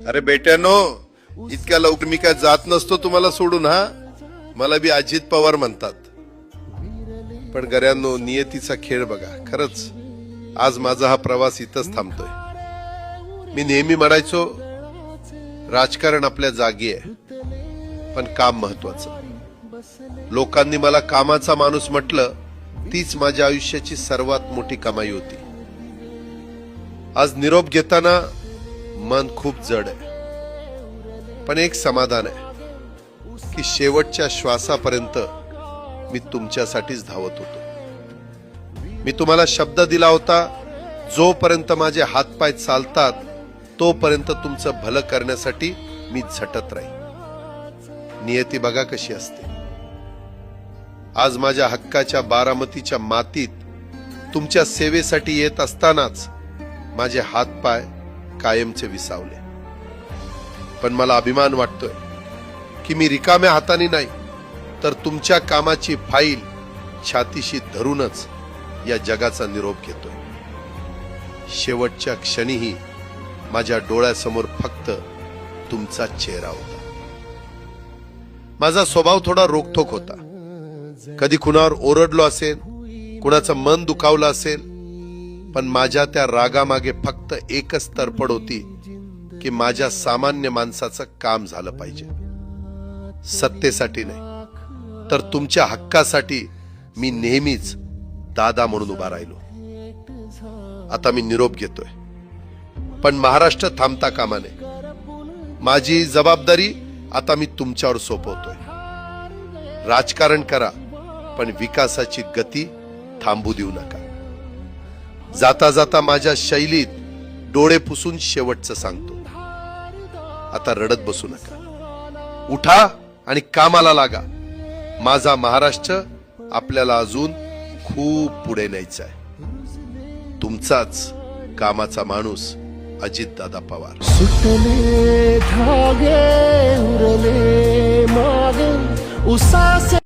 अरे बेट्यानो, इतक्या लवकर मी काय जात नसतो तुम्हाला सोडून. हा, मला बी अजित पवार म्हणतात. पण गऱ्यांनो, नियतीचा खेळ बघा. खरंच आज माझा हा प्रवास इथंच थांबतोय. मी नेहमी म्हणायचो राजकारण आपल्या जागी आहे, पण काम महत्वाचं. लोकांनी मला कामाचा माणूस म्हटलं, तीच माझ्या आयुष्याची सर्वात मोठी कमाई होती. आज निरोप घेताना मन खूप जड आहे, पण एक समाधान आहे की शेवटच्या श्वासापर्यंत मी तुमच्यासाठीच धावत होतो. मी तुम्हाला शब्द दिला होता, जोपर्यंत माझे हातपाय चालतात तोपर्यंत तुमचं भलं करण्यासाठी मी झटत राहील. नियती बघा कशी असते. आज माझ्या हक्काच्या बारामतीच्या मातीत तुमच्या सेवेसाठी येत असतानाच माझे हातपाय कायमचे विसावले. पण मला अभिमान वाटतोय की मी रिकाम्या हाताने नाही, तर तुमच्या कामाची फाईल छातीशी धरूनच या जगाचा निरोप घेतोय. शेवटच्या क्षणीही माझ्या डोळ्यासमोर फक्त तुमचा चेहरा होता. माझा स्वभाव थोडा रोखठोक होता. कधी कुणावर ओरडलो असेल, कुणाचं मन दुखावलं असेल, पण माझ्या त्या रागामागे फक्त एकच तडफड होती की माझ्या सामान्य माणसाचं काम झालं पाहिजे. सत्तेसाठी नाही, तर तुमच्या हक्कासाठी मी नेहमीच दादा म्हणून उभा राहिलो. आता मी निरोप घेतोय, पण महाराष्ट्र थांबता कामा नये. माझी जबाबदारी आता मी तुमच्यावर सोपवतोय. राजकारण करा, पण विकासाची गती थांबू देऊ नका. जाता जाता माझ्या शैलीत डोळे पुसून शेवटचं सांगतो, आता रडत बसू नका. उठा आणि कामाला लागा. माझा महाराष्ट्र आपल्याला अजून खूप पुढे न्यायचा आहे. तुमचाच कामाचा माणूस अजितदादा पवार. सुटले धागे उरले मागे उसासे